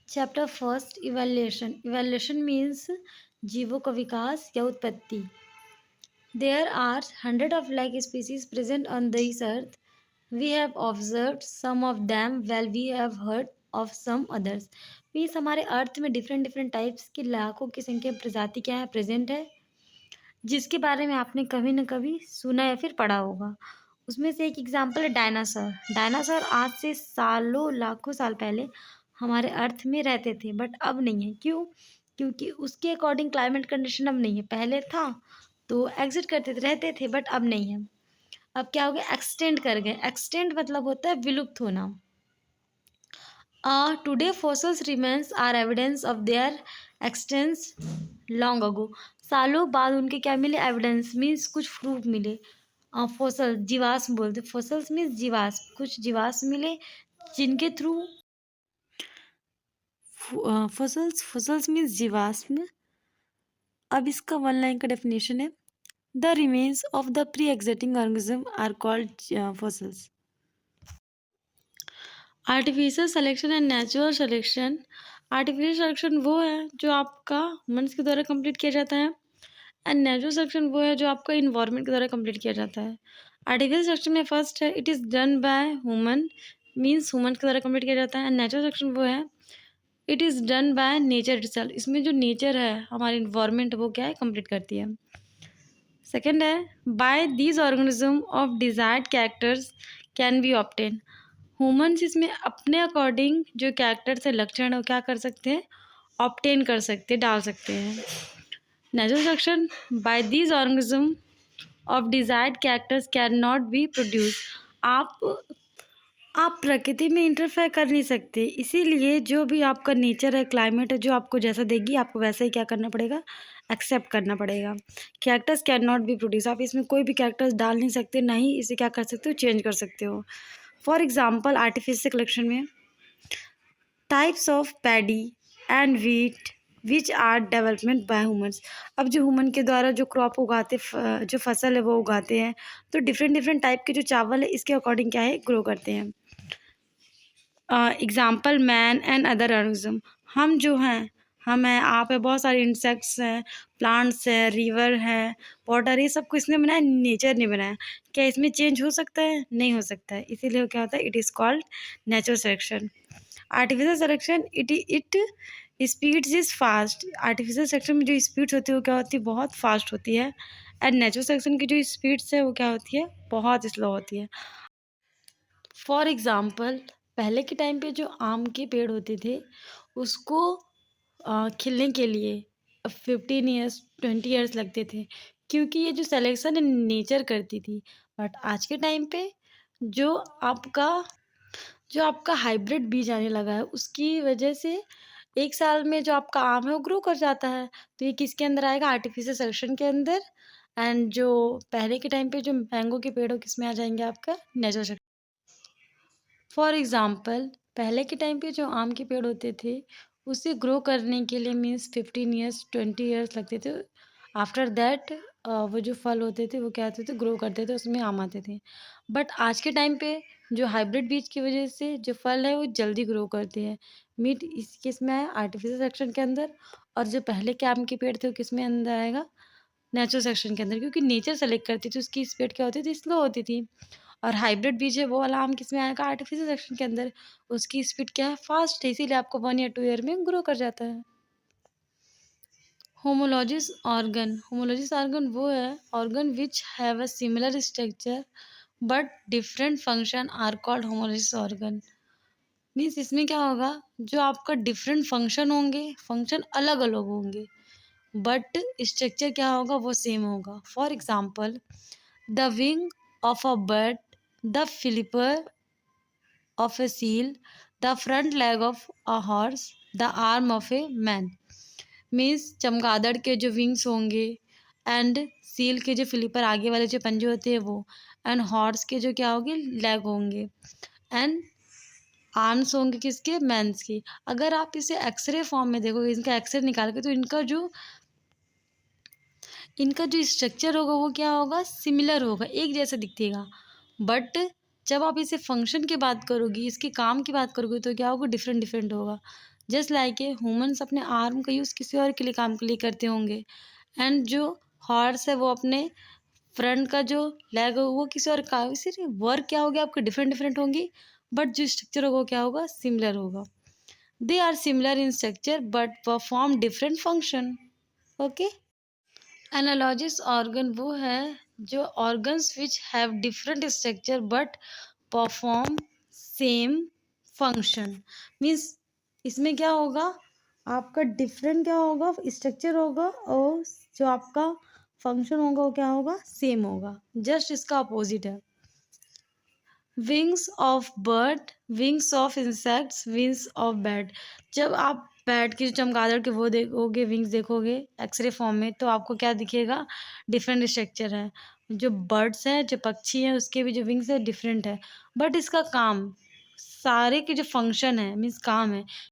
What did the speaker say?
Chapter first evaluation. Evaluation means जीवों का विकास या उत्पत्ति। There are 100 of like species present on this earth. We have observed some of them while we have heard of some others. Means हमारे अर्थ में different different types की लाखों की संख्या प्रजाति क्या है, प्रेजेंट है, जिसके बारे में आपने कभी न कभी सुना या फिर पढ़ा होगा। उसमें से एक एग्जाम्पल है डायनासोर। डायनासोर आज से सालों लाखों साल पहले हमारे अर्थ में रहते थे, बट अब नहीं है। क्यों? क्योंकि उसके अकॉर्डिंग क्लाइमेट कंडीशन अब नहीं है। पहले था तो एग्जिट करते थे, रहते थे, बट अब नहीं है। अब क्या हो गया, एक्सटेंड कर गए। एक्सटेंड मतलब होता है विलुप्त होना। Today fossils remains are evidence of their existence long ago. सालों बाद उनके क्या मिले, एविडेंस मीन्स कुछ प्रूफ मिले। फॉसल जीवाश्म बोलते, फॉसल्स मीन्स जीवाश्म, कुछ जीवाश्म मिले जिनके थ्रू फॉसल्स मीन्स जीवाश्म। अब इसका वन लाइन का डेफिनेशन है, the remains of the pre existing organism are called fossils. Artificial selection and natural selection. Artificial selection वो है जो आपका मनुष्य के द्वारा कंप्लीट किया जाता है, एंड नेचुरल सिलेक्शन वो है जो आपका इन्वायरमेंट के द्वारा कंप्लीट किया जाता है। आर्टिफिशियल सिलेक्शन में फर्स्ट है, it is done by human, means human के द्वारा कंप्लीट किया जाता है। एंड नेचुरल सिलेक्शन वो है, it is done by nature itself. इसमें जो नेचर है, हमारी इन्वायरमेंट, वो क्या है, कंप्लीट करती है। सेकेंड है, by these organism of desired characters can be obtain. Humans इसमें अपने अकॉर्डिंग जो कैरेक्टर्स है, लक्षण है, वो क्या कर सकते हैं, ऑब्टेन कर सकते हैं, डाल सकते हैं। Natural selection, by these organism of desired characters can not be produce. आप प्रकृति में इंटरफेयर कर नहीं सकते, इसीलिए जो भी आपका नेचर है, क्लाइमेट है, जो आपको जैसा देगी आपको वैसा ही क्या करना पड़ेगा, एक्सेप्ट करना पड़ेगा। Characters can not be produce, आप इसमें कोई भी कैरेक्टर्स डाल नहीं सकते, ना ही इसे क्या कर सकते हो, चेंज कर सकते हो। फॉर एग्जाम्पल आर्टिफिशियल सिलेक्शन में types of paddy and wheat which are development by humans. अब जो ह्यूमन के द्वारा जो क्रॉप उगाते, जो फसल है वो उगाते हैं, तो डिफरेंट डिफरेंट टाइप के जो चावल है इसके अकॉर्डिंग क्या है, ग्रो करते हैं। Example man and other organism. हम जो हैं, हम हैं, आप है, बहुत सारे इंसेक्ट्स हैं, प्लांट्स हैं, रिवर हैं, वाटर, ये सब कुछ इसने बनाया, नेचर ने बनाया। क्या इसमें चेंज हो सकता है? नहीं हो सकता है, इसीलिए क्या होता है, it is called natural selection. Artificial selection, it speeds is fast. Artificial selection में जो स्पीड्स होती है वो क्या होती है, बहुत फास्ट होती है। एंड नेचुरल सिलेक्शन की जो स्पीड्स है वो क्या होती है, बहुत स्लो होती है। फॉर एग्ज़ाम्पल पहले के टाइम पे जो आम के पेड़ होते थे, उसको खिलने के लिए 15 ईयर्स 20 ईयर्स लगते थे, क्योंकि ये जो सेलेक्शन है नेचर करती थी। बट आज के टाइम पे जो आपका जो आपका हाइब्रिड बीज आने लगा है, उसकी वजह से 1 साल में जो आपका आम है वो ग्रो कर जाता है। तो ये किसके अंदर आएगा, आर्टिफिशियल सिलेक्शन के अंदर। एंड जो पहले के टाइम पे जो मैंगो के पेड़ हो, किस में आ जाएंगे, आपका नेचुरल। फॉर एग्ज़ाम्पल पहले के टाइम पे जो आम के पेड़ होते थे, उसे ग्रो करने के लिए मीन्स 15 ईयर्स 20 ईयर्स लगते थे। आफ्टर दैट वो जो फल होते थे वो क्या होते थे, ग्रो करते थे, उसमें आम आते थे। बट आज के टाइम पे जो हाइब्रिड बीज की वजह से जो फल है वो जल्दी ग्रो करते हैं। मीट इस किस में है, आर्टिफिशियल सेक्शन के अंदर। और जो पहले के आम के पेड़ थे वो किस में अंदर आएगा, नेचुरल सेक्शन के अंदर, क्योंकि नेचर सेलेक्ट करती थी, उसकी स्पीड क्या होती थी, स्लो होती थी। और हाइब्रिड बीज है वो वाला आम किस में आएगा, आर्टिफिशियल सेक्शन के अंदर, उसकी स्पीड क्या है, फास्ट है, इसीलिए आपको 1 या 2 ईयर में ग्रो कर जाता है। Homologous organ. होमोलॉजिस ऑर्गन वो है organ which have a similar structure but different function are called homologous organ. Means इसमें क्या होगा, जो आपका डिफरेंट फंक्शन होंगे, फंक्शन अलग अलग होंगे, बट स्ट्रक्चर क्या होगा, वो सेम होगा। For example the wing of a bird, the flipper of a seal, the front leg of a horse, the arm of a man। Means चमगादड़ के जो विंग्स होंगे, एंड सील के जो फ्लिपर आगे वाले जो पंजे होते हैं वो, एंड हॉर्स के जो क्या होंगे, लेग होंगे, एंड आर्म्स होंगे किसके, मैंस की। अगर आप इसे एक्सरे फॉर्म में देखोगे, इनका एक्सरे निकाल के, तो इनका जो स्ट्रक्चर होगा वो क्या होगा, सिमिलर होगा, एक जैसा दिखेगा। बट जब आप इसे फंक्शन की बात करोगी, इसके काम की बात करोगी, तो क्या होगा, डिफरेंट डिफरेंट होगा। जस्ट लाइक ए ह्यूमन्स अपने आर्म का यूज़ किसी और के लिए काम के लिए करते होंगे, एंड जो हॉर्स है वो अपने फ्रंट का जो लेग है वो किसी और का, इसीलिए वर्क क्या होगी आपके डिफरेंट डिफरेंट होंगी, बट जो स्ट्रक्चर होगा वो क्या होगा, सिमिलर होगा। They are similar in structure but perform different function. Okay. Analogous organ वो है जो organs which have different structure but perform same function. Means इसमें क्या होगा, आपका डिफरेंट क्या होगा, स्ट्रक्चर होगा, और जो आपका फंक्शन होगा वो क्या होगा, सेम होगा। जस्ट इसका अपोजिट है। Wings of bird, wings of insects, wings of bat. जब आप बैट की जो चमगादड़ के वो देखोगे, विंग्स देखोगे एक्सरे फॉर्म में, तो आपको क्या दिखेगा, डिफरेंट स्ट्रक्चर है। जो बर्ड्स हैं, जो पक्षी हैं, उसके भी जो विंग्स है डिफरेंट है, बट इसका काम, सारे के जो फंक्शन है मीन्स काम है